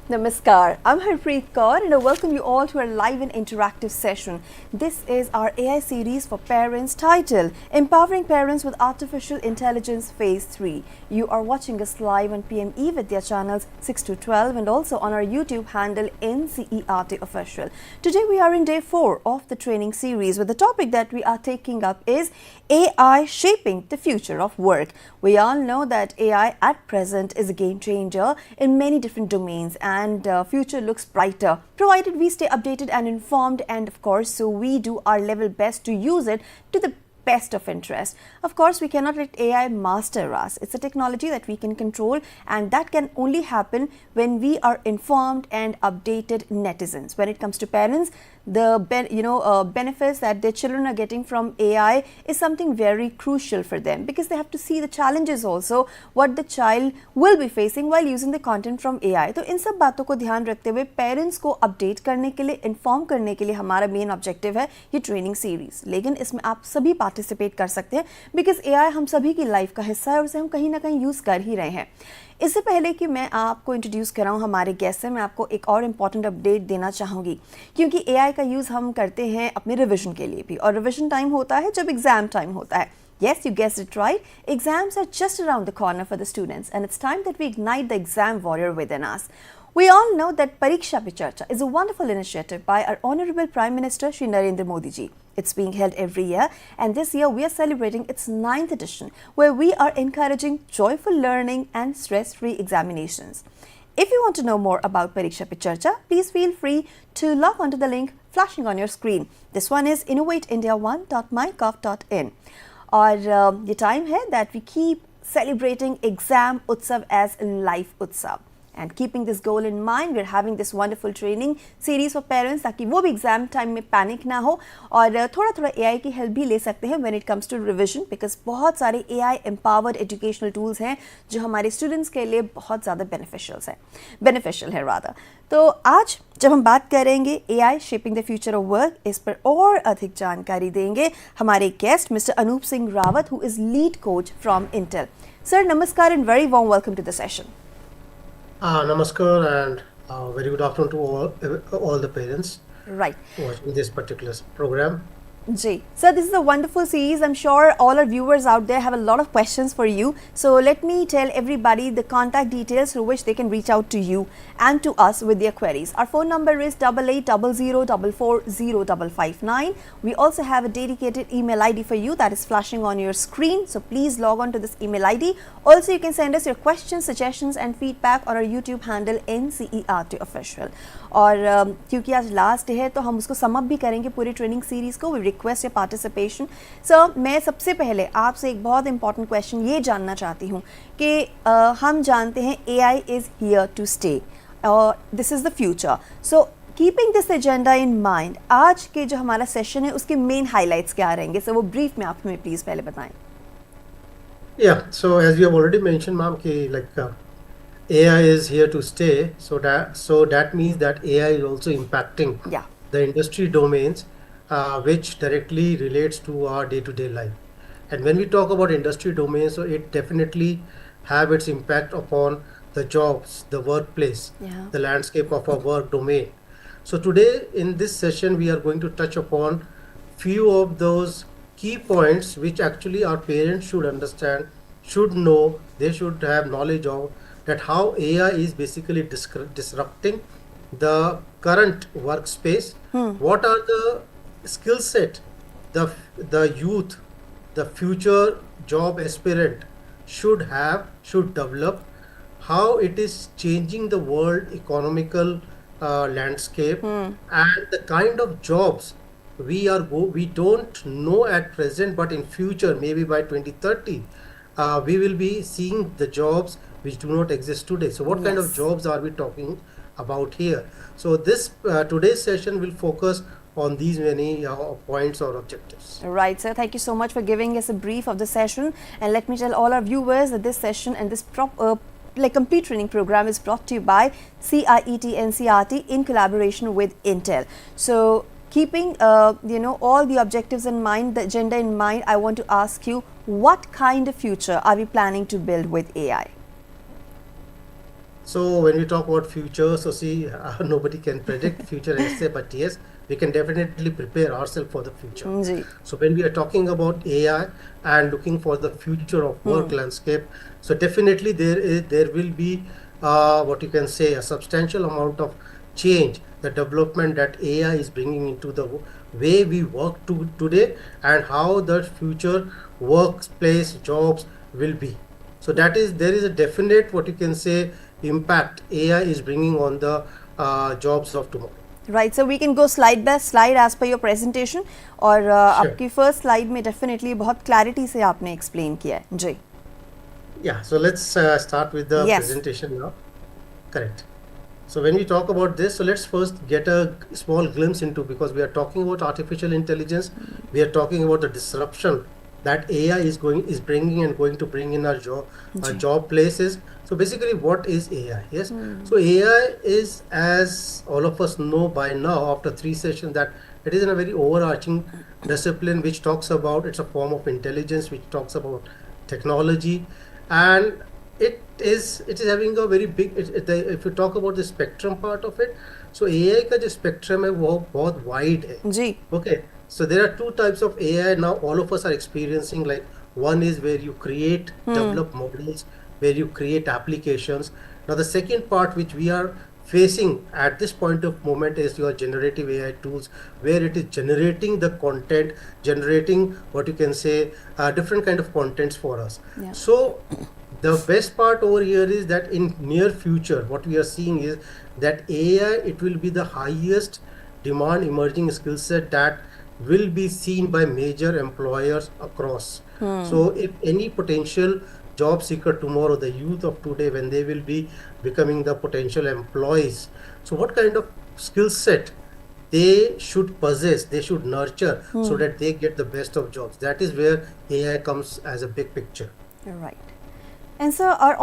Namaskar, I'm Harpreet Kaur and I welcome you all to our live and interactive session. This is our AI series for parents titled Empowering Parents with Artificial Intelligence Phase 3. You are watching us live on PME Vidya channels 6 to 12 and also on our YouTube handle NCERT Official. Today we are in day 4 of the training series where the topic that we are taking up is AI shaping the future of work. We all know that AI at present is a game changer in many different domains and future looks brighter provided we stay updated and informed, and of course so we do our level best to use it to the best of interest. Of course, we cannot let AI master us. It's a technology that we can control, and that can only happen when we are informed and updated netizens. When it comes to parents, the benefits that their children are getting from AI is something very crucial for them, because they have to see the challenges also what the child will be facing while using the content from AI. तो इन सब बातों को ध्यान रखते हुए parents को update करने के लिए, इन्फॉर्म करने के लिए हमारा मेन ऑब्जेक्टिव है ये ट्रेनिंग सीरीज. लेकिन इसमें आप सभी पार्टिसिपेट कर सकते हैं बिकॉज AI हम सभी की लाइफ का हिस्सा है और उसे हम कहीं ना कहीं यूज़ कर ही रहे हैं. इससे पहले कि मैं आपको इंट्रोड्यूस कराऊं हमारे गेस्ट से, मैं आपको एक और इम्पॉर्टेंट अपडेट देना चाहूँगी, क्योंकि AI का यूज़ हम करते हैं अपने रिविजन के लिए भी, और रिविजन टाइम होता है जब एग्जाम टाइम होता है. Yes, you guessed it right. Exams are just around the corner for the students, and it's time that we ignite the exam warrior within us. We all know that Pariksha Pe Charcha is a wonderful initiative by our Honorable Prime Minister Shri Narendra Modi ji. It's being held every year, and this year we are celebrating its 9th edition, where we are encouraging joyful learning and stress-free examinations. If you want to know more about Pariksha Pe Charcha, please feel free to log on to the link flashing on your screen. This one is innovateindia1.mygov.in. और ये time है that we keep celebrating exam utsav as life utsav. And keeping this goal in mind, we're having this wonderful training series for parents ताकि वो भी exam time में panic ना हो और थोड़ा थोड़ा AI की हेल्प भी ले सकते हैं when it comes to revision, because बहुत सारे AI empowered educational tools हैं जो हमारे स्टूडेंट्स के लिए बहुत ज़्यादा beneficial है rather. तो आज जब हम बात करेंगे AI shaping the future of work, इस पर और अधिक जानकारी देंगे हमारे guest mister Anoop Singh Rawat, who is lead coach from Intel. Sir, namaskar and very warm welcome to the session. Namaskar and very good afternoon to all the parents watching this particular program. Ji. So this is a wonderful series. I'm sure all our viewers out there have a lot of questions for you. So let me tell everybody the contact details through which they can reach out to you and to us with their queries. Our phone number is 8800440559. We also have a dedicated email ID for you that is flashing on your screen. So please log on to this email ID. Also, you can send us your questions, suggestions and feedback on our YouTube handle NCERT Official. और क्योंकि आज last day है तो हम उसको sum up भी करेंगे पूरी ट्रेनिंग सीरीज़ को. We request your participation. Sir, मैं सबसे पहले आपसे एक बहुत इंपॉर्टेंट क्वेश्चन ये जानना चाहती हूँ कि हम जानते हैं AI is here to stay और this is the future. So keeping this agenda in mind, आज के जो हमारा सेशन है उसके मेन हाईलाइट्स क्या रहेंगे? सो वो ब्रीफ में आप हमें प्लीज़ पहले बताएं. Yeah, so as you have already mentioned, ma'am, AI is here to stay, so that means that AI is also impacting the industry domains which directly relates to our day-to-day life. And when we talk about industry domains, so it definitely have its impact upon the jobs, the workplace, the landscape of our work domain. So today in this session we are going to touch upon few of those key points which actually our parents should understand, should know, they should have knowledge of, that how AI is basically disrupting the current workspace. What are the skill set the youth, the future job aspirant should develop, how it is changing the world economical landscape, and the kind of jobs we don't know at present, but in future maybe by 2030 we will be seeing the jobs which do not exist today. So what kind of jobs are we talking about here? So this today's session will focus on these many points or objectives. Right, sir. Thank you so much for giving us a brief of the session. And let me tell all our viewers that this session and this complete training program is brought to you by CIET-NCERT in collaboration with Intel. So keeping all the objectives in mind, the agenda in mind, I want to ask you, what kind of future are we planning to build with AI? So when we talk about future, so see, nobody can predict future and say, but yes, we can definitely prepare ourselves for the future. So when we are talking about AI and looking for the future of work landscape, so definitely there will be what you can say a substantial amount of change, the development that AI is bringing into the way we work today and how the future workplace jobs will be. So there is a definite what you can say impact AI is bringing on the jobs of tomorrow. Right, so we can go slide by slide as per your presentation और आपकी first slide में definitely बहुत clarity से आपने explain किया है जी. Yeah, so let's start with the presentation now. Correct. So when we talk about this, so let's first get a small glimpse into, because we are talking about artificial intelligence, we are talking about the disruption that AI is bringing and going to bring in our job places. So basically, what is AI? Yes. So AI is, as all of us know by now, after 3 sessions, that it is in a very overarching discipline which talks about, it's a form of intelligence which talks about technology, and it is having a very big, if you talk about the spectrum part of it, so AI का जो spectrum है वो बहुत wide है. जी. Okay, so there are 2 types of AI now all of us are experiencing. Like one is where you create, develop models, where you create applications. Now the second part which we are facing at this point of moment is your generative AI tools, where it is generating the content, generating what you can say different kind of contents for us. Yeah. So the best part over here is that in near future, what we are seeing is that AI, it will be the highest demand emerging skill set that will be seen by major employers across. So if any potential job seeker tomorrow, the youth of today, when they will be becoming the potential employees, so what kind of skill set they should possess, they should nurture, so that they get the best of jobs. That is where AI comes as a big picture. Right. And sir, our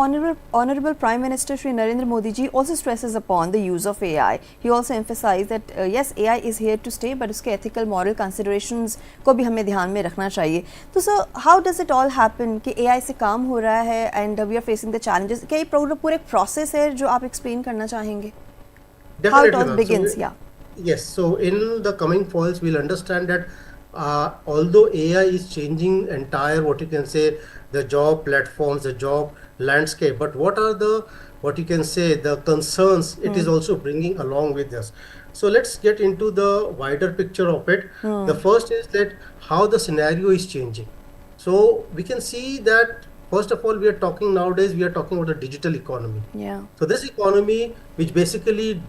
Honorable Prime Minister Shri Narendra Modi ji also stresses upon the use of AI. He also emphasized that yes, AI is here to stay, but उसके ethical, moral considerations को भी हमें ध्यान में रखना चाहिए. तो sir, how does it all happen कि AI से काम हो रहा है and we are facing the challenges? क्या ये पूरा एक process है जो आप explain करना चाहेंगे? How it all begins, so, yeah. Yes, so in the coming falls, we'll understand that although AI is changing entire what you can say the job platforms, the job landscape, but what are the what you can say the concerns it is also bringing along with us. So let's get into the wider picture of it. The first is that how the scenario is changing. So we can see that first of all, we are talking nowadays, we are talking about the digital economy. Yeah. So this economy, which basically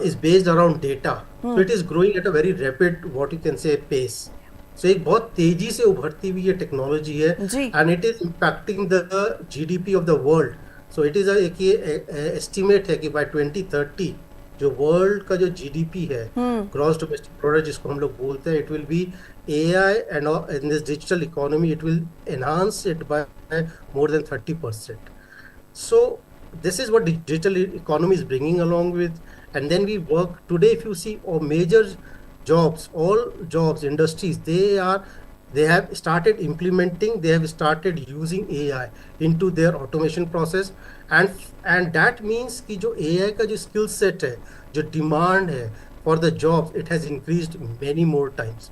is based around data, so it is growing at a very rapid what you can say pace. So एक बहुत तेजी से उभरती हुई ये technology है and it is impacting the GDP of the world. So it is एक ये estimate है कि by 2030 जो world का जो GDP है gross domestic product जिसको हम लोग बोलते हैं, it will be AI and in this digital economy it will enhance it by more than 30%. So this is what the digital economy is bringing along with. And then we work today, if you see major jobs, all jobs, industries, they have started implementing, they have started using AI into their automation process, and that means कि जो AI का जो skill set है, जो demand है for the jobs, it has increased many more times.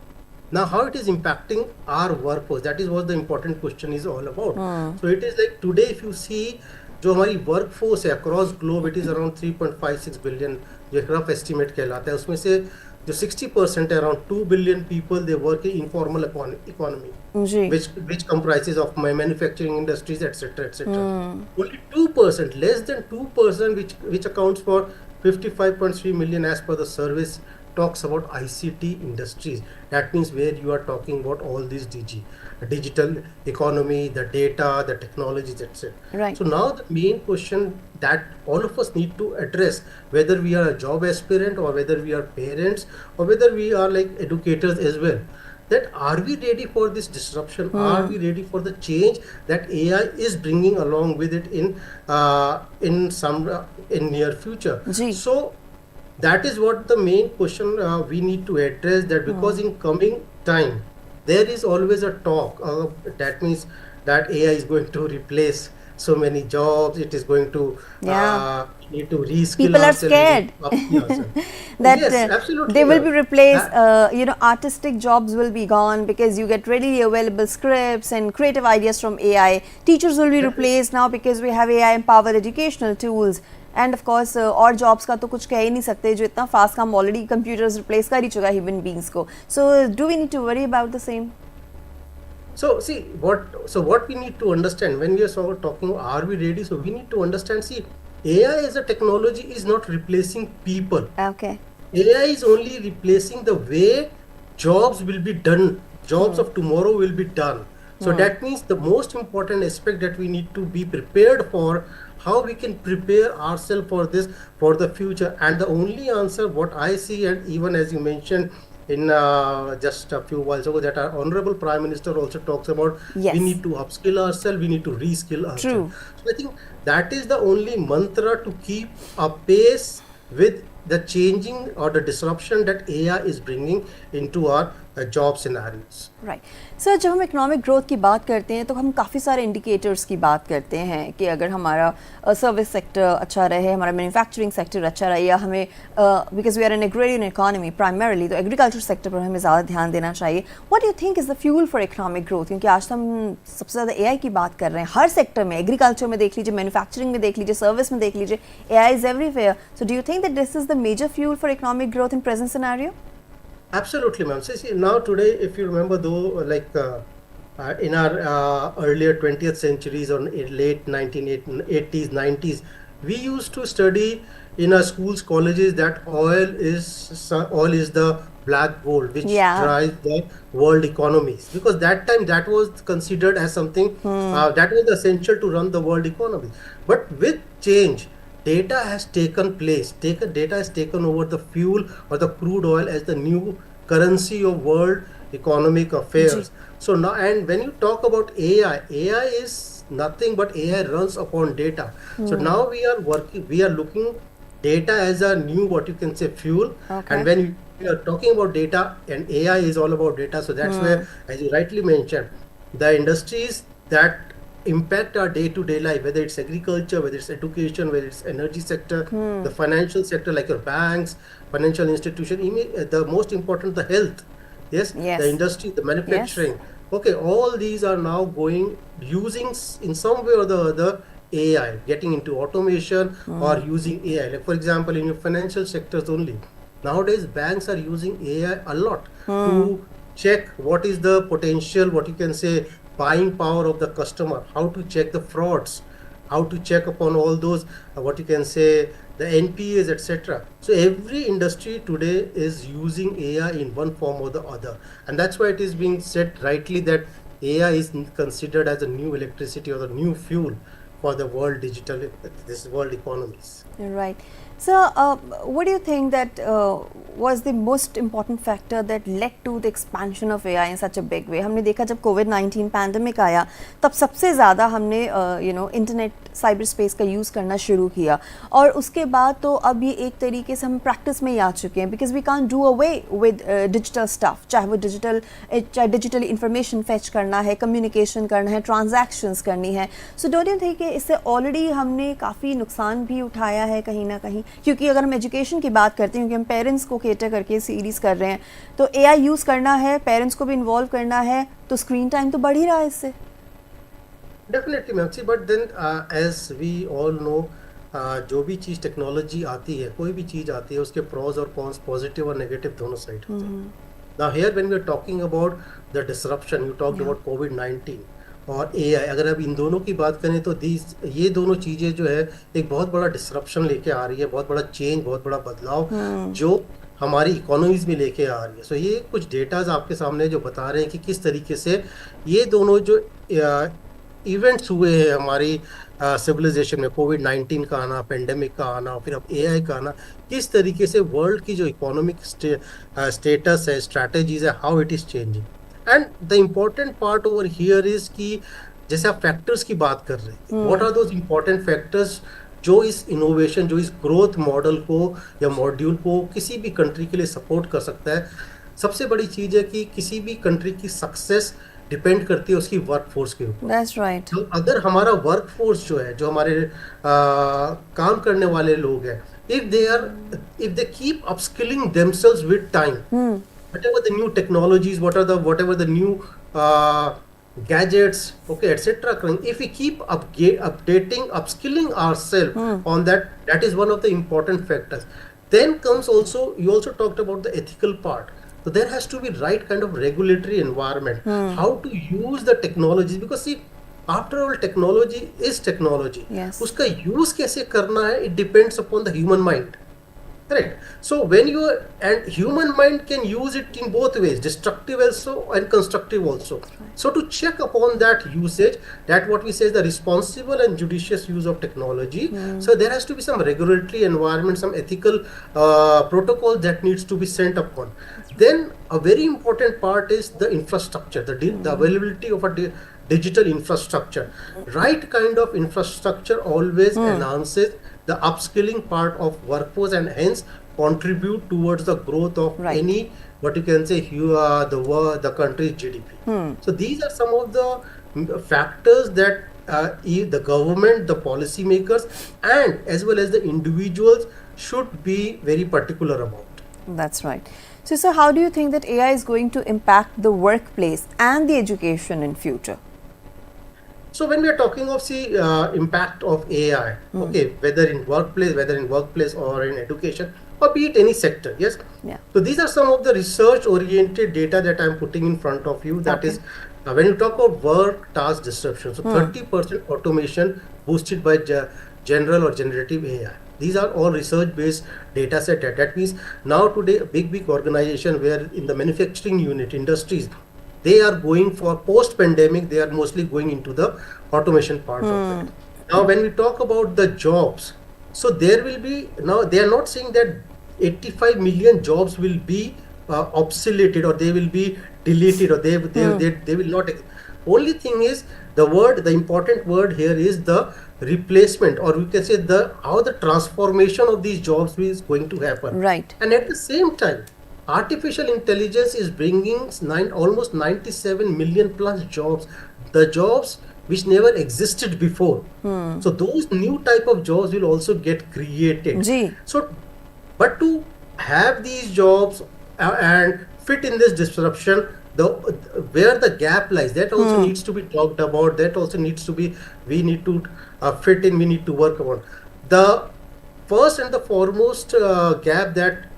Now, how it is impacting our workforce? That is what the important question is all about. So it is like today, if you see, जो हमारी workforce है across globe, it is around 3.56 billion जो एक rough estimate कहलाता है, उसमें से जो 60% है around 2 billion people they work in informal economy which comprises of my manufacturing industries etc. Only 2%, less than 2%, which accounts for 55.3 million as per the service talks about ICT industries. That means where you are talking about all these digital economy, the data, the technologies, etc. Right. So now the main question that all of us need to address, whether we are a job aspirant or whether we are parents or whether we are like educators as well, that are we ready for this disruption? Are we ready for the change that AI is bringing along with it in near future? So that is what the main question we need to address, that because in coming time there is always a talk that means that AI is going to replace so many jobs. It is going to need to reskill people are ourselves. scared that Yes, absolutely. they will be replaced. Artistic jobs will be gone because you get readily available scripts and creative ideas from AI. Teachers will be replaced now because we have AI empowered educational tools. End of course और jobs का तो कुछ कह ही नहीं सकते जो इतना fast काम ऑलरेडी कंप्यूटर्स रिप्लेस कर ही चुका है ह्यूमन बींग्स को. So do we need to worry about the same? So see what we need to understand when we are sort of talking, are we ready? So we need to understand, see, AI as a technology is not replacing people. Okay. AI is only replacing the way jobs will be done. Jobs of tomorrow will be done. So that means the most important aspect that we need to be prepared for, how we can prepare ourselves for this, for the future. And the only answer what I see, and even as you mentioned in just a few whiles ago, that our honorable Prime Minister also talks about, yes, we need to upskill ourselves, we need to reskill ourselves. True. So I think that is the only mantra to keep a pace with the changing or the disruption that AI is bringing into our job scenarios. Right. Sir, जब हम economic growth की बात करते हैं तो हम काफ़ी सारे इंडिकेटर्स की बात करते हैं कि अगर हमारा सर्विस सेक्टर अच्छा रहे, हमारा मैन्युफैक्चरिंग सेक्टर अच्छा रहे, या हमें because we are an agrarian economy primarily, तो एग्रीकल्चर सेक्टर पर हमें ज़्यादा ध्यान देना चाहिए. What do you think is the fuel for economic growth? क्योंकि आज तो हम सबसे ज़्यादा AI की बात कर रहे हैं हर सेक्टर में. एग्रीकल्चर में देख लीजिए, मैन्युफैक्चरिंग में देख लीजिए, सर्विस में देख लीजिए, AI is everywhere. So do you think that this is the major fuel for economic growth in present scenario? Absolutely, ma'am. So, see, now today, if you remember, though, like in our earlier 20th centuries or late 1980s, 90s, we used to study in our schools, colleges, that oil is the black gold which drives the world economies. Because that time that was considered as something that was essential to run the world economy. But with change, data has taken place. Data has taken over the fuel or the crude oil as the new currency of world economic affairs. So now, and when you talk about AI is nothing but AI runs upon data. So now we are looking data as a new, what you can say, fuel. Okay. And when we are talking about data, and AI is all about data, so that's where, as you rightly mentioned, the industries that impact our day-to-day life, whether it's agriculture, whether it's education, whether it's energy sector, the financial sector like your banks, financial institution, the most important, the health, yes, the industry, the manufacturing. Yes. Okay, all these are now using in some way or the other AI, getting into automation or using AI. Like for example, in your financial sectors only, nowadays banks are using AI a lot to check what is the potential, what you can say, buying power of the customer, how to check the frauds, how to check upon all those what you can say, the NPAs, etc. So every industry today is using AI in one form or the other, and that's why it is being said rightly that AI is considered as a new electricity or the new fuel for the world world economies. Right. So, what do you think that was the most important factor that led to the expansion of AI in such a big way? हमने देखा जब COVID-19 pandemic आया तब सबसे ज़्यादा हमने internet cyber space का use करना शुरू किया, और उसके बाद तो अब ये एक तरीके से हम प्रैक्टिस में ही आ चुके हैं, because we can't do away with digital stuff, चाहे वो डिजिटल इंफॉर्मेशन फेच करना है, कम्युनिकेशन करना है, ट्रांजैक्शंस करनी है. सो डोंट यू थिंक कि इससे ऑलरेडी हमने काफ़ी नुकसान भी उठाया है कहीं ना कहीं? क्योंकि अगर हम एजुकेशन की बात करते हैं, क्योंकि हम पेरेंट्स को केटर करके सीरीज़ कर रहे हैं, तो AI यूज़ करना है, पेरेंट्स को भी इन्वॉल्व करना है, तो स्क्रीन टाइम तो बढ़ ही रहा है इससे. Definitely, ma'am. See, but then as we all know, जो भी चीज़ टेक्नोलॉजी आती है, कोई भी चीज़ आती है, उसके प्रोज और कॉन्स, पॉजिटिव और नेगेटिव दोनों साइड होते हैं. Now here when we are talking about the disruption, you talked about COVID-19 और AI, अगर अब इन दोनों की बात करें तो ये दोनों चीज़ें जो है एक बहुत बड़ा डिसरप्शन लेके आ रही है, बहुत बड़ा चेंज, बहुत बड़ा बदलाव जो हमारी इकोनॉमीज में लेके आ रही है. सो ये कुछ डेटाज आपके सामने जो बता रहे हैं कि किस तरीके से ये दोनों जो इवेंट्स हुए हैं हमारी सिविलाइजेशन में, कोविड-19 का आना, पेंडेमिक का आना, फिर अब AI का आना, किस तरीके से वर्ल्ड की जो इकोनॉमिक स्टेटस है, स्ट्रैटेजीज है, how it is changing. And the important part over here is कि जैसे आप फैक्टर्स की बात कर रहे हैं, what are those important factors जो इस इनोवेशन, जो इस ग्रोथ मॉडल को या मॉड्यूल को किसी भी कंट्री के लिए सपोर्ट कर सकता है. सबसे बड़ी चीज़ है कि किसी भी कंट्री की सक्सेस डिपेंड करती है उसकी वर्क फोर्स के ऊपर। That's right. तो अगर हमारा वर्क फोर्स जो है, जो हमारे काम करने वाले लोग हैं, if they keep upskilling themselves with time, whatever the new technologies, whatever the new gadgets, okay, etc. If we keep updating, upskilling ourselves on that, that is one of the important factors. Then comes also, you also talked about the ethical part. So there has to be right kind of regulatory environment, how to use the technologies, because see, after all, technology is technology. Yes. उसका use कैसे करना है, it depends upon the human mind. Correct. So when and human mind can use it in both ways, destructive also and constructive also. So to check upon that usage, that what we say is the responsible and judicious use of technology. So there has to be some regulatory environment, some ethical protocol that needs to be sent upon. Then a very important part is the infrastructure, the availability of a digital infrastructure. Right kind of infrastructure always enhances the upskilling part of workforce and hence contribute towards the growth of any, what you can say, the country's GDP. So these are some of the factors that the government, the policymakers, and as well as the individuals should be very particular about. That's right. So, sir, how do you think that AI is going to impact the workplace and the education in future? So when we are talking of impact of AI, okay, whether in workplace or in education, or be it any sector, yes. Yeah. So these are some of the research-oriented data that I am putting in front of you. That is, when you talk of work task disruption, so 30% automation boosted by general or generative AI. These are all research-based data set. That means now today, big organization where in the manufacturing unit industries, they are going for post-pandemic, they are mostly going into the automation part of it. Now, when we talk about the jobs, so there will be, now they are not saying that 85 million jobs will be obsoleted or they will be deleted or they will not. Only thing is, the important word here is the replacement, or we can say how the transformation of these jobs is going to happen. Right. And at the same time, artificial intelligence is bringing almost 97 million plus jobs, the jobs which never existed before. So those new type of jobs will also get created. So, but to have these jobs and fit in this disruption, where the gap lies, that also needs to be talked about. That also needs to be, we need to fit in, we need to work on. The first and the foremost gap that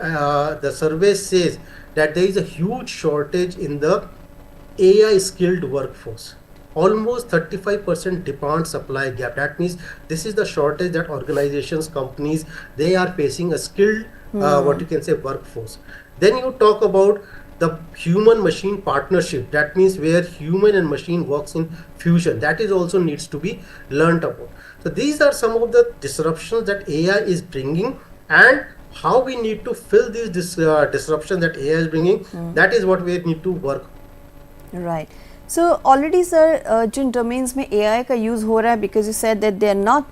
the survey says that there is a huge shortage in the AI skilled workforce. Almost 35% demand supply gap. That means this is the shortage that organizations, companies, they are facing a skilled, what you can say, workforce. Then you talk about the human machine partnership. That means where human and machine works in fusion. That is also needs to be learnt about. So these are some of the disruptions that AI is bringing, and how we need to fill these disruptions that AI is bringing. That is what we need to work. Right. So already, sir, Jin domains में AI का use हो रहा है, because you said that they are not,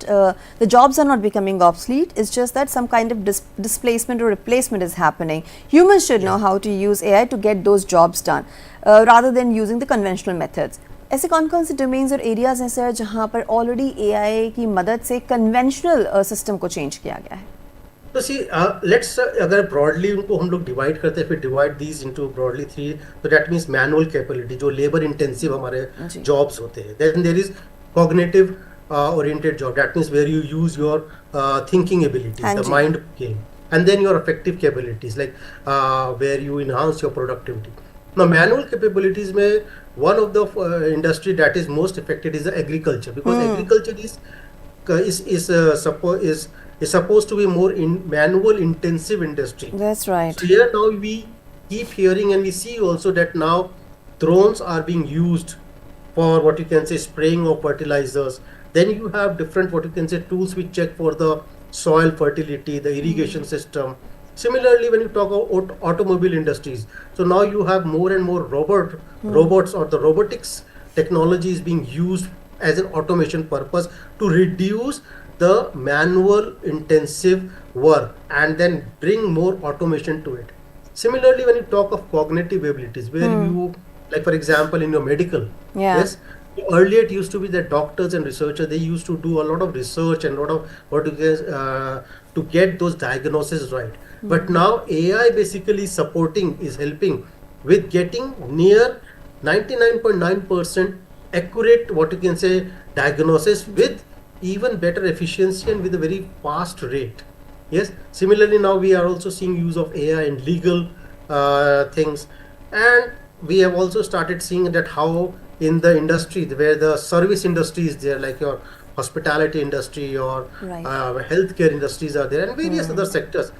the jobs are not becoming obsolete. It's just that some kind of displacement or replacement is happening. Humans should know how to use AI to get those jobs done, rather than using the conventional methods. ऐसे कौन-कौन से domains और areas हैं sir जहाँ पर already AI की मदद से conventional system को change किया गया है? तो सी लेट्स अगर ब्रॉडली उनको हम लोग डिवाइड करते हैं, फिर डिवाइड दीज इनटू ब्रॉडली 3, तो दैट मींस मैनुअल कैपेबिलिटी, जो लेबर इंटेंसिव हमारे जॉब्स होते हैं. Then there is cognitive oriented job, that means where you use your thinking abilities, the mind game, and then your affective capabilities, like where you enhance your productivity. Now manual capabilities mein one of the industry that is most affected is the agriculture, because agriculture is supposed to be more manual intensive industry. That's right. So here now we keep hearing and we see also that now drones are being used for what you can say spraying of fertilizers. Then you have different what you can say tools which check for the soil fertility, the irrigation system. Similarly, when you talk about automobile industries, so now you have more and more robots or the robotics technology is being used as an automation purpose to reduce the manual intensive work and then bring more automation to it. Similarly, when you talk of cognitive abilities, where you like for example in your medical, yes, earlier it used to be that doctors and researchers, they used to do a lot of research and a lot of to get those diagnoses right. But now AI basically supporting, is helping with getting near 99.9% accurate, what you can say, diagnosis with even better efficiency and with a very fast rate. Yes, similarly now we are also seeing use of AI in legal things, and we have also started seeing that how in the industry where the service industry is there, like your hospitality industry or healthcare industries are there, and various other sectors,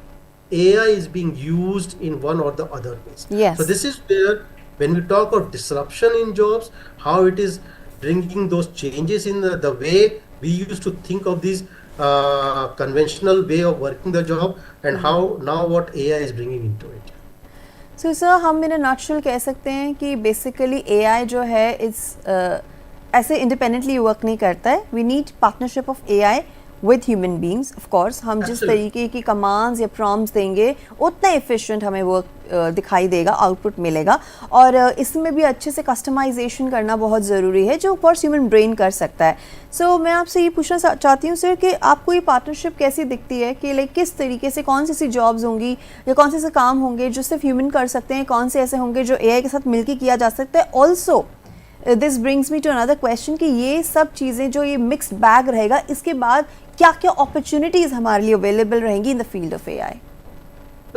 AI is being used in one or the other ways. Yes. So this is where, when we talk of disruption in jobs, how it is bringing those changes in the way we used to think of these conventional way of working the job, and how now what AI is bringing into it. So sir, हम in a nutshell कह सकते हैं कि basically AI जो है इस ऐसे independently work नहीं करता है. We need partnership of AI with human beings. Of course, हम जिस तरीके की commands या prompts देंगे उतना efficient हमें work दिखाई देगा, output मिलेगा, और इसमें भी अच्छे से customization करना बहुत ज़रूरी है जो of course human brain कर सकता है. So मैं आपसे ये पूछना चाहती हूँ सर कि आपको ये partnership कैसी दिखती है कि like किस तरीके से कौन सी jobs होंगी या कौन से काम होंगे जो सिर्फ human कर सकते हैं, कौन से ऐसे होंगे जो AI के साथ मिलके किया जा सकता है. Also this brings me to another question कि ये सब चीज़ें जो ये mixed bag रहेगा, इसके बाद क्या क्या opportunities हमारे लिए available रहेंगी in the field of AI?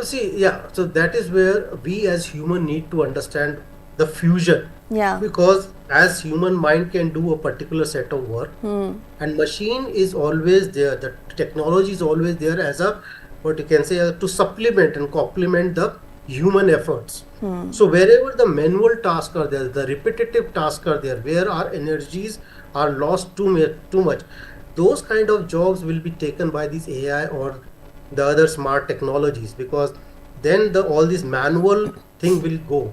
See, yeah, so that is where we as human need to understand the fusion. Yeah. Because as human mind can do a particular set of work, and machine is always there, the technology is always there as a, what you can say, to supplement and complement the human efforts. So wherever the manual tasks are there, the repetitive tasks are there, where our energies are lost too much, those kind of jobs will be taken by these AI or the other smart technologies, because then all this manual thing will go.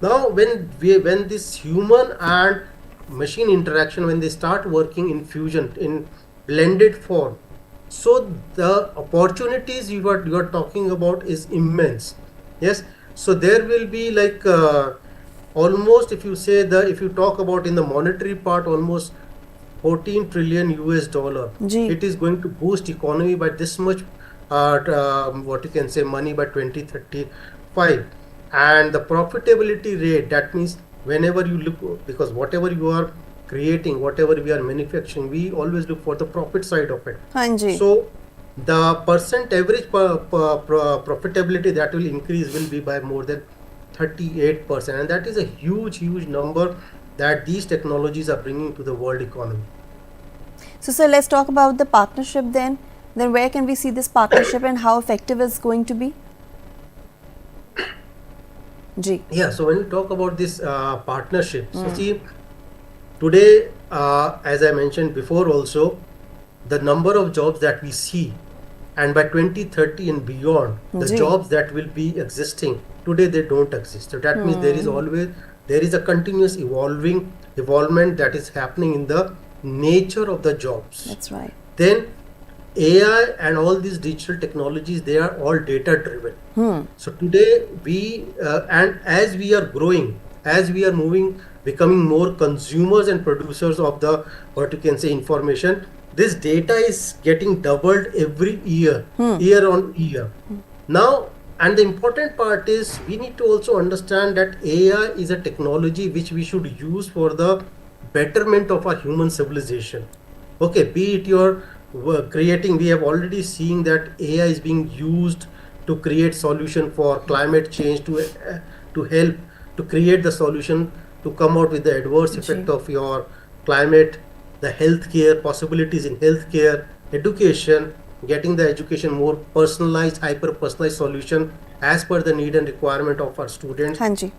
Now when this human and machine interaction, when they start working in fusion, in blended form, so the opportunities you are talking about is immense. Yes, so there will be like almost, if you talk about in the monetary part, almost 14 trillion US dollar. It is going to boost economy by this much what you can say money by 2035. And the profitability rate, that means whenever you look, because whatever you are creating, whatever we are manufacturing, we always look for the profit side of it. So the average profitability that will increase will be by more than 38%, and that is a huge number that these technologies are bringing to the world economy. So sir, let's talk about the partnership then. Then where can we see this partnership and how effective it's going to be? Yeah, so when we talk about this partnership, so see, today, as I mentioned before also, the number of jobs that we see, and by 2030 and beyond, the jobs that will be existing, today they don't exist. So that means there is a continuous evolvement that is happening in the nature of the jobs. That's right. Then AI and all these digital technologies, they are all data driven. So today and as we are growing, as we are becoming more consumers and producers of the, what you can say, information, this data is getting doubled every year, year on year. Now, and the important part is we need to also understand that AI is a technology which we should use for the betterment of our human civilization. Okay, be it your creating, we have already seen that AI is being used to create solution for climate change, to help to create the solution to come out with the adverse effect of your climate, the healthcare, possibilities in healthcare, education, getting the education more personalized, hyper-personalized solution as per the need and requirement of our students. And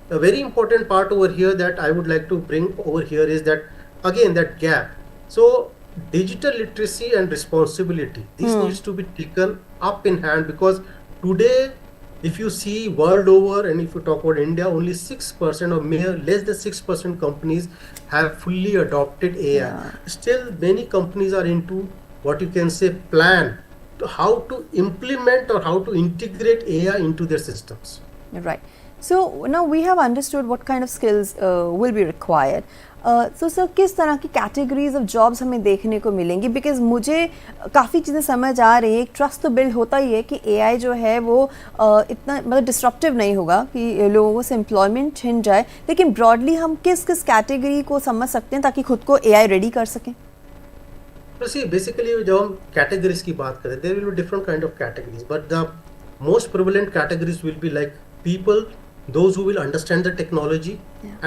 a very important part over here that I would like to bring over here is that, again, that gap. So digital literacy and responsibility, this needs to be taken up in hand, because today, if you see world over, and if you talk about India, only 6% or less than 6% companies have fully adopted AI. Still, many companies are into, what you can say, plan to how to implement or how to integrate AI into their systems. Right. So now we have understood what kind of skills will be required. So sir, किस तरह की categories of jobs हमें देखने को मिलेंगी? Because मुझे काफ़ी चीज़ें समझ आ रही है, एक ट्रस्ट तो बिल्ड होता ही है कि एआई जो है वो इतना मतलब डिस्ट्रप्टिव नहीं होगा कि लोगों से एम्प्लॉयमेंट छिन जाए, लेकिन ब्रॉडली हम किस किस कैटेगरी को समझ सकते हैं ताकि खुद को एआई रेडी कर सकें? तो सी बेसिकली जब हम कैटेगरीज की बात करें, there will be different kind of categories, but the most prevalent categories will be like people those who will understand the technology,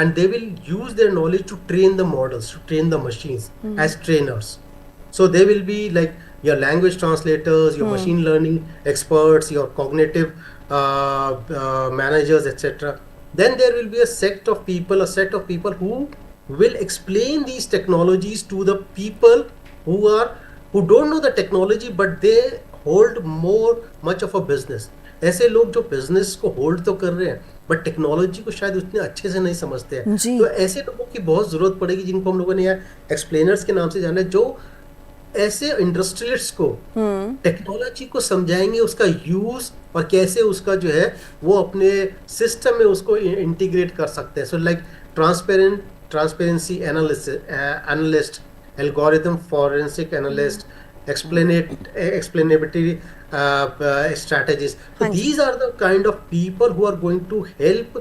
and they will use their knowledge to train the models, to train the machines as trainers. So they will be like your language translators, your machine learning experts, your cognitive managers, etc. Then there will be a set of people who will explain these technologies to the people who don't know the technology, but they hold much of a business. ऐसे लोग जो business को hold तो कर रहे हैं but technology को शायद उतने अच्छे से नहीं समझते हैं, तो ऐसे लोगों की बहुत जरूरत पड़ेगी जिनको हम लोगों ने यहाँ एक्सप्लेनर्स के नाम से जाना है, जो ऐसे इंडस्ट्रियलिस्ट को टेक्नोलॉजी को समझाएंगे, उसका यूज और कैसे उसका जो है वो अपने सिस्टम में उसको इंटीग्रेट कर सकते हैं. So like transparency analyst, algorithm forensic analyst, explainability strategies. So these are the kind of people who are going to help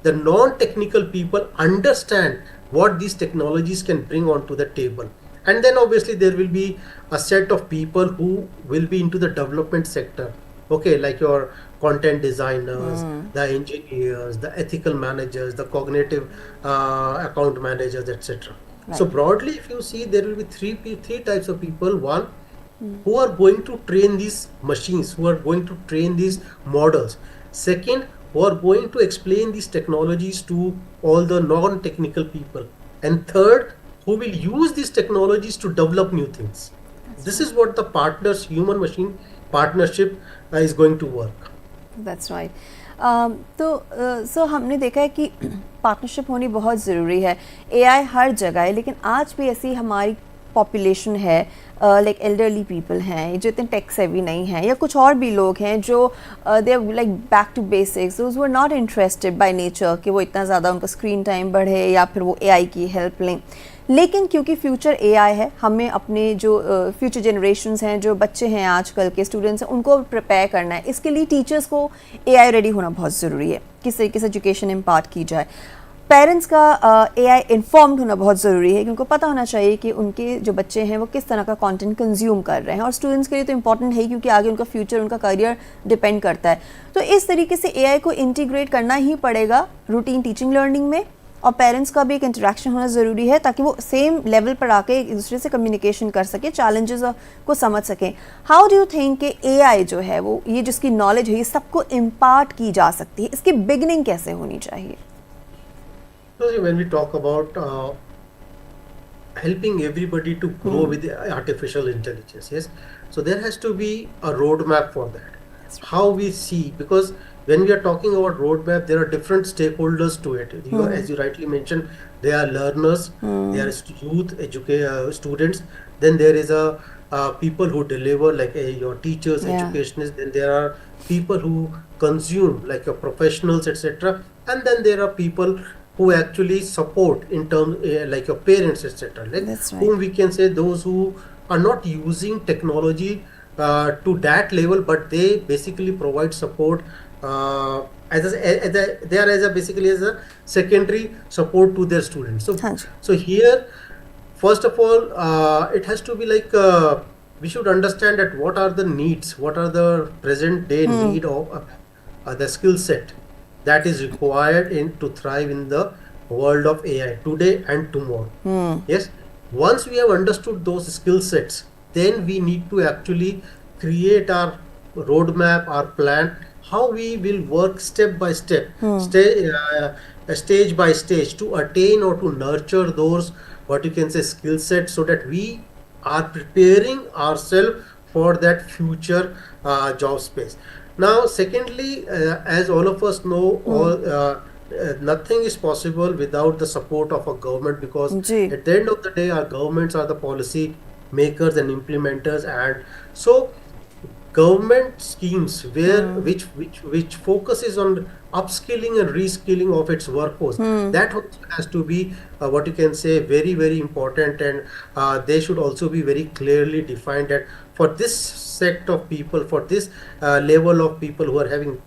the non-technical people understand what these technologies can bring onto the table. And then obviously there will be a set of people who will be into the development sector. Okay, like your content designers, the engineers, the ethical managers, the cognitive account managers, etc. Right. So broadly, if you see, there will be three types of people. One, who are going to train these machines, who are going to train these models. Second, who are going to explain these technologies to all the non-technical people. And third, who will use these technologies to develop new things. This is what the human-machine partnership is going to work. That's right. तो हमने देखा है कि partnership होनी बहुत ज़रूरी है. AI हर जगह है, लेकिन आज भी ऐसी हमारी पॉपुलेशन है, लाइक एल्डरली पीपल हैं जो इतने टेक सेवी नहीं हैं, या कुछ और भी लोग हैं जो they are like back to basics, those who are not interested by nature कि वो इतना ज़्यादा उनका स्क्रीन टाइम बढ़े या फिर वो एआई की हेल्प लें. लेकिन क्योंकि फ्यूचर एआई है, हमें अपने जो फ्यूचर जनरेशन्स हैं, जो बच्चे हैं आजकल के स्टूडेंट्स हैं, उनको प्रिपेयर करना है. इसके लिए टीचर्स को एआई रेडी होना बहुत ज़रूरी है, किस तरीके से एजुकेशन इम्पार्ट की जाए. पेरेंट्स का एआई इन्फॉर्म्ड होना बहुत ज़रूरी है, क्योंकि उनको पता होना चाहिए कि उनके जो बच्चे हैं वो किस तरह का कंटेंट कंज्यूम कर रहे हैं. और स्टूडेंट्स के लिए तो इम्पॉर्टेंट है, क्योंकि आगे उनका फ्यूचर, उनका करियर डिपेंड करता है. तो इस तरीके से एआई को इंटीग्रेट करना ही पड़ेगा रूटीन टीचिंग लर्निंग में, और पेरेंट्स का भी एक इंटरेक्शन होना ज़रूरी है ताकि वो सेम लेवल पर आके एक दूसरे से कम्युनिकेशन कर सके, चैलेंजेस को समझ सकें. हाउ डू यू थिंक कि एआई जो है वो ये जिसकी नॉलेज है ये सबको इम्पार्ट की जा सकती है, इसकी बिगनिंग कैसे होनी चाहिए? So when we talk about helping everybody to grow with artificial intelligence, yes, so there has to be a roadmap for that. How we see, because when we are talking about roadmap, there are different stakeholders to it. You know, as you rightly mentioned, they are learners, they are students. Then there is people who deliver, like your teachers, educationists. Then there are people who consume, like your professionals, etc. And then there are people who actually support in terms like your parents, etc. Like whom we can say those who are not using technology to that level, but they basically provide support they are basically as a secondary support to their students. So here, first of all, it has to be like we should understand that what are the needs, what are the present day need of the skill set that is required to thrive in the world of AI today and tomorrow. Yes, once we have understood those skill sets, then we need to actually create our roadmap, our plan, how we will work step by step, stage by stage, to attain or to nurture those, what you can say, skill sets, so that we are preparing ourselves for that future job space. Now, secondly, as all of us know, nothing is possible without the support of a government, because at the end of the day, our governments are the policy makers and implementers. And so government schemes where which focuses on upskilling and reskilling of its workforce, that also has to be what you can say very important, and they should also be very clearly defined that for this sect of people, for this level of people who are having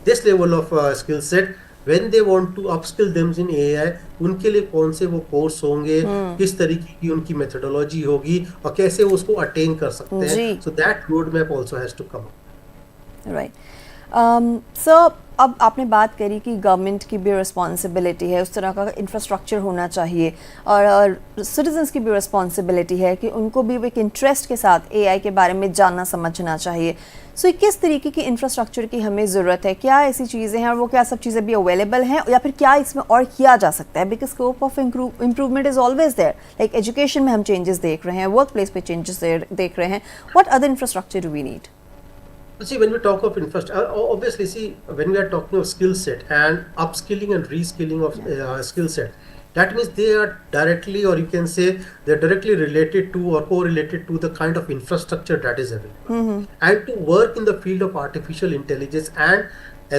this level of skill set, when they want to upskill them in AI, उनके लिए कौन से वो course होंगे, किस तरीके की उनकी मेथोडोलॉजी होगी और कैसे वो उसको अटेन कर सकते हैं. So that roadmap also has to come up. Right. So अब आपने बात करी कि गवर्नमेंट की भी रिस्पॉन्सिबिलिटी है, उस तरह का इंफ्रास्ट्रक्चर होना चाहिए, और सिटीजन्स की भी रिस्पॉन्सिबिलिटी है कि उनको भी एक इंटरेस्ट के साथ एआई के बारे में जानना समझना चाहिए. सो किस तरीके की इंफ्रास्ट्रक्चर की हमें ज़रूरत है, क्या ऐसी चीज़ें हैं और वो क्या सब चीज़ें भी अवेलेबल हैं, या फिर क्या इसमें और किया जा सकता है? Because scope of improvement is always there. Like education में हम चेंजेस देख रहे हैं, वर्क प्लेस पे चेंजेस देख रहे हैं. What other infrastructure do we need? See, when we talk of infrastructure, obviously, see, when we are talking of skill set and upskilling and reskilling of skill set, that means they are directly, or you can say, they're directly related to or correlated to the kind of infrastructure that is available. And to work in the field of artificial intelligence, and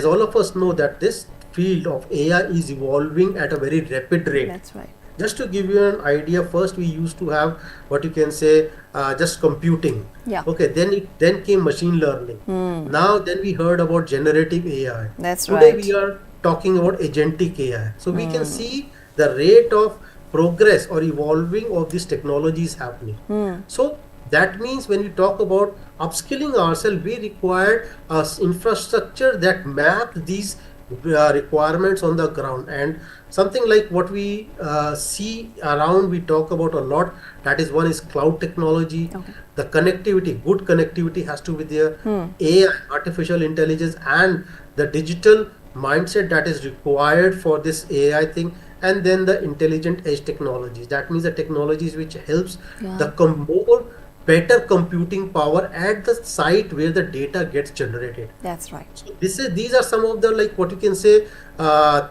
as all of us know that this field of AI is evolving at a very rapid rate. That's right. Just to give you an idea, first we used to have what you can say just computing. Yeah. Okay. Then came machine learning. Now then we heard about generative AI. That's Today right. we are talking about agentic AI. So we can see the rate of progress or evolving of these technologies happening. So that means when we talk about upskilling ourselves, we require infrastructure that map these requirements on the ground, and something like what we see around, we talk about a lot. That is, one is cloud technology. Okay. The connectivity, good connectivity has to be there. AI, artificial intelligence, and the digital mindset that is required for this AI thing. And then the intelligent edge technologies. That means the technologies which helps the more better computing power at the site where the data gets generated. That's right. So these are some of the, like, what you can say,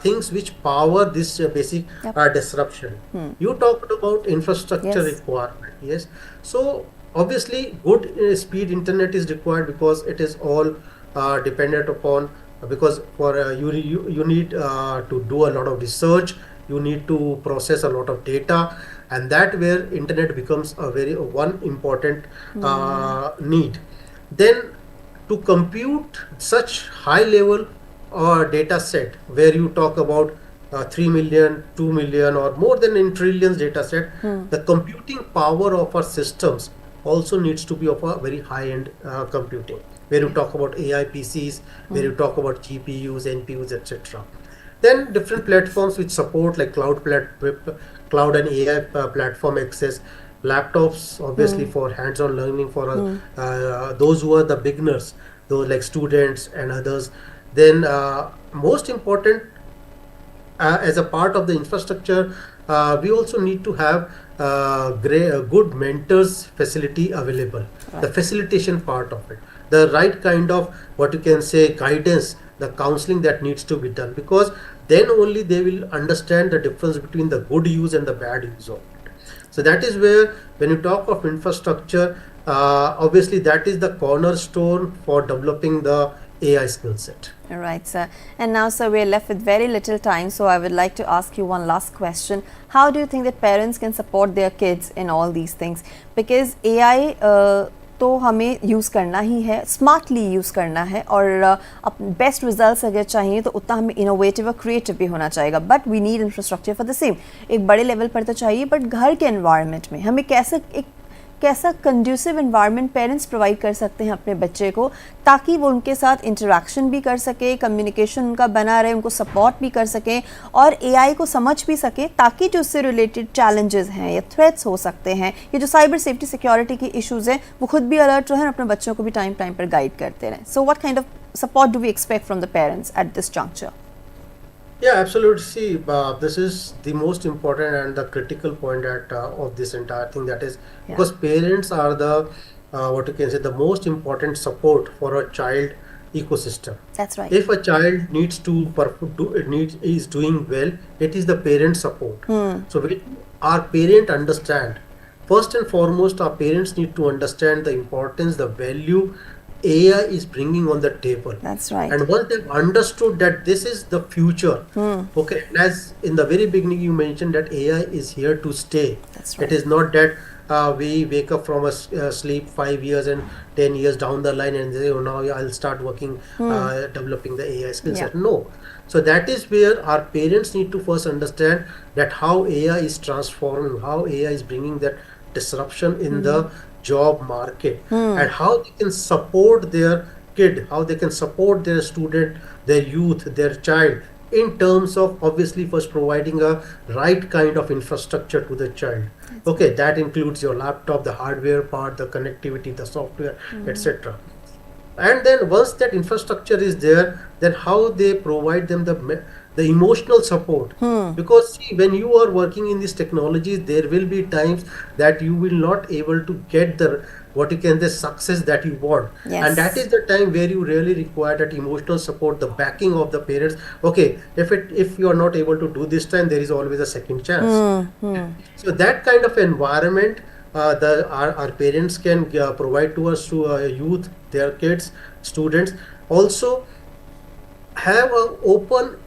things which power this basic disruption. You talked about infrastructure requirement. Yes. So obviously good speed internet is required, because it is all dependent upon, because for you need to do a lot of research, you need to process a lot of data, and that where internet becomes a very one important need. Then to compute such high level data set, where you talk about 3 million, 2 million, or more than in trillions data set, the computing power of our systems also needs to be of a very high end computing, where you talk about AI PCs, where you talk about GPUs, NPUs, etc. Then different platforms which support, like cloud and AI platform access, laptops obviously for hands-on learning for those who are the beginners, those like students and others. Then most important, as a part of the infrastructure, we also need to have good mentors facility available. Right. The facilitation part of it, the right kind of, what you can say, guidance, the counseling that needs to be done, because then only they will understand the difference between the good use and the bad use of it. So that is where, when you talk of infrastructure, obviously that is the cornerstone for developing the AI skill set. All right, sir. And now, sir, we are left with very little time, so I would like to ask you one last question. How do you think that parents can support their kids in all these things? Because AI तो हमें use करना ही है, smartly use करना है, और best results अगर चाहिए तो उतना हमें इनोवेटिव और क्रिएटिव भी होना चाहिए. But we need infrastructure for the same. एक बड़े लेवल पर तो चाहिए, बट घर के एनवायरनमेंट में हमें कैसा कंड्यूसिव एनवायरनमेंट पेरेंट्स प्रोवाइड कर सकते हैं अपने बच्चे को, ताकि वो उनके साथ इंटरेक्शन भी कर सके, कम्युनिकेशन उनका बना रहे, उनको सपोर्ट भी कर सकें और एआई को समझ भी सकें, ताकि जो उससे रिलेटेड चैलेंजेस हैं या थ्रेट्स हो सकते हैं, ये जो साइबर सेफ्टी सिक्योरिटी की इश्यूज़ हैं, वो खुद भी अलर्ट रहें और अपने बच्चों को भी टाइम पर गाइड करते रहें. So what kind of support do we expect from the parents at this juncture? Yeah, absolutely. See, this is the most important and the critical point of this entire thing. That is because parents are the what you can say, the most important support for a child ecosystem. That's right. If a child needs to is doing well, it is the parent support. So when our parent understand, first and foremost, our parents need to understand the importance, the value AI is bringing on the table. That's right. And once they've understood that this is the future, okay, as in the very beginning you mentioned that AI is here to stay. That's right. It is not that we wake up from a sleep 5 years and 10 years down the line and say, oh, now I'll start working, developing the AI skill set. No. So that is where our parents need to first understand that how AI is transforming, how AI is bringing that disruption in the job market, and how they can support their kid, how they can support their student, their youth, their child, in terms of obviously first providing a right kind of infrastructure to the child. Okay, that includes your laptop, the hardware part, the connectivity, the software, etc. And then once that infrastructure is there, then how they provide them the emotional support. Because see, when you are working in these technologies, there will be times that you will not able to get the what you can the success that you want. And that is the time where you really require that emotional support, the backing of the parents. Okay, if you are not able to do this time, there is always a second chance. So that kind of environment our parents can provide to us, to youth, their kids, students. Also have an open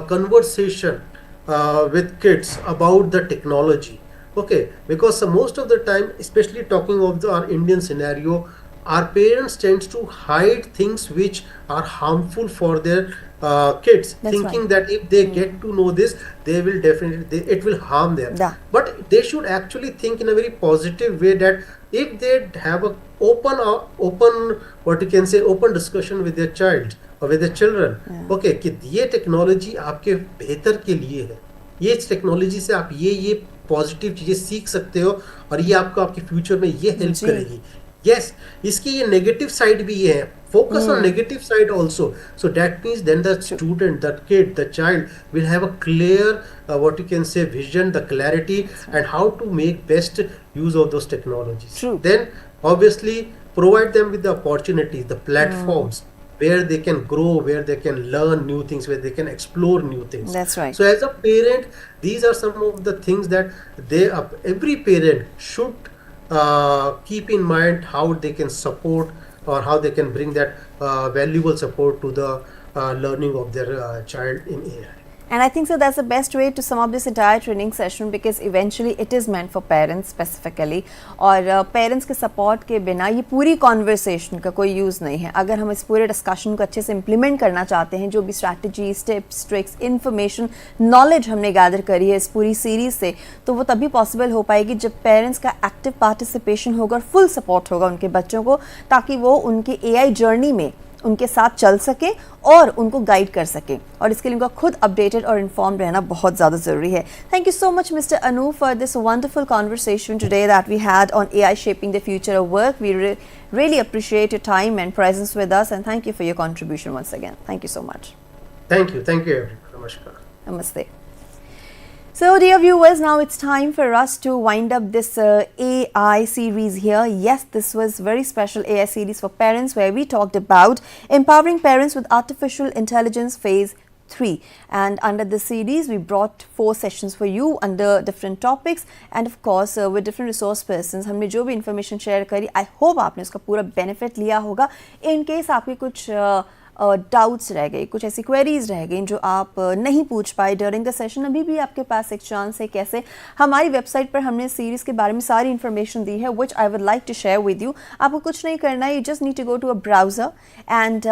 conversation with kids about the technology. Okay, because most of the time, especially talking of our Indian scenario, our parents tend to hide things which are harmful for their kids, thinking that if they get to know this, they will definitely, it will harm them. But they should actually think in a very positive way that if they have a open what you can say, open discussion with their child or with their children, okay, कि ये technology आपके बेहतर के लिए है, ये technology से आप ये पॉजिटिव चीजें सीख सकते हो और ये आपको आपके फ्यूचर में ये हेल्प करेगी. Yes, इसकी ये नेगेटिव साइड भी है. Focus on negative side also. So that means then the student, the kid, the child will have a clear, what you can say, vision, the clarity, and how to make best use of those technologies. Then obviously provide them with the opportunities, the platforms where they can grow, where they can learn new things, where they can explore new things. That's right. So as a parent, these are some of the things that every parent should keep in mind, how they can support or how they can bring that valuable support to the learning of their child in AI. And I think so that's the best way to sum up this entire training session, because eventually it is meant for parents specifically. और parents के support के बिना ये पूरी conversation का कोई use नहीं है. अगर हम इस पूरे discussion को अच्छे से implement करना चाहते हैं, जो भी strategies, tips, tricks, information, knowledge हमने gather करी है इस पूरी series से, तो वो तभी possible हो पाएगी जब parents का active participation होगा और full support होगा उनके बच्चों को, ताकि वो उनके AI journey में उनके साथ चल सके और उनको गाइड कर सके. और इसके लिए उनका खुद अपडेटेड और इन्फॉर्म्ड रहना बहुत ज़्यादा ज़रूरी है. Thank you so much mister Anoop for this wonderful conversation today that we had on AI shaping the future of work. We really appreciate your time and presence with us, and thank you for your contribution once again. Thank you so much. Thank you everyone. Namaskar. Namaste. So dear viewers, now it's time for us to wind up this AI series here. Yes, this was very special AI series for parents, where we talked about empowering parents with artificial intelligence phase 3, and under this series we brought 4 sessions for you under different topics, and of course with different resource persons. हमने जो भी information share करी, I hope आपने उसका पूरा benefit लिया होगा. In case आपके कुछ डाउट्स रह गए, कुछ ऐसी क्वेरीज रह गई जो आप नहीं पूछ पाए ड्यूरिंग द सेशन, अभी भी आपके पास एक चांस है. कैसे? हमारी वेबसाइट पर हमने सीरीज़ के बारे में सारी इन्फॉर्मेशन दी है, which I would like to share with you. आपको कुछ नहीं करना है, you just need to go to a browser and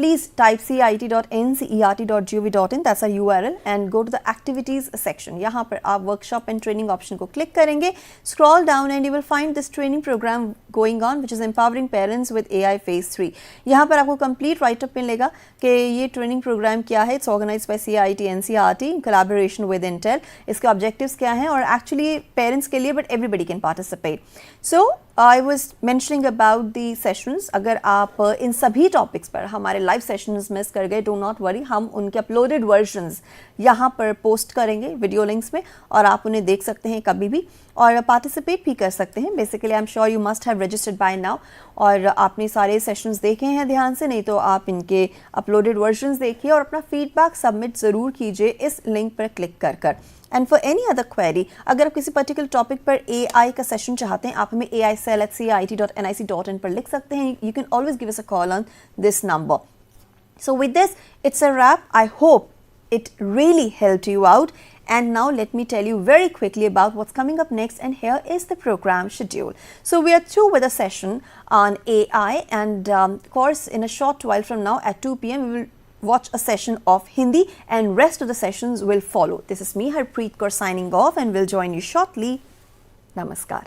please type CIET.NCERT.gov.in, that's our URL, and go to the activities section. यहाँ पर आप workshop and training option को click करेंगे, scroll down and you will find this training program going on, which is empowering parents with AI phase 3. यहाँ पर आपको complete write-up मिलेगा कि ये training program क्या है. It's organized by CIET-NCERT in collaboration with Intel. इसके objectives क्या हैं, और actually parents के लिए, but everybody can participate. So I was mentioning about the sessions. अगर आप इन सभी topics पर हमारे लाइव सेशंस मिस कर गए, डो नॉट वरी, हम उनके अपलोडेड वर्जन्स यहाँ पर पोस्ट करेंगे वीडियो लिंक्स में, और आप उन्हें देख सकते हैं कभी भी और पार्टिसिपेट भी कर सकते हैं. Basically I am sure you must have registered bye now, और आपने सारे सेशंस देखे हैं ध्यान से, नहीं तो आप इनके अपलोडेड वर्जन्स देखिए और अपना फीडबैक सबमिट ज़रूर कीजिए इस लिंक पर क्लिक कर कर. And for any other query, अगर आप किसी particular topic पर AI का session चाहते हैं, आप हमें aicell@ciet.nic.in पर लिख सकते हैं. You can always give us a call on this number. So with this, it's a wrap. I hope it really helped you out. And now let me tell you very quickly about what's coming up next, and here is the program schedule. So we are through with a session on AI, and of course in a short while from now at 2 p.m. we will watch a session of Hindi, and rest of the sessions will follow. This is me, Harpreet Kaur, signing off, and will join you shortly. Namaskar.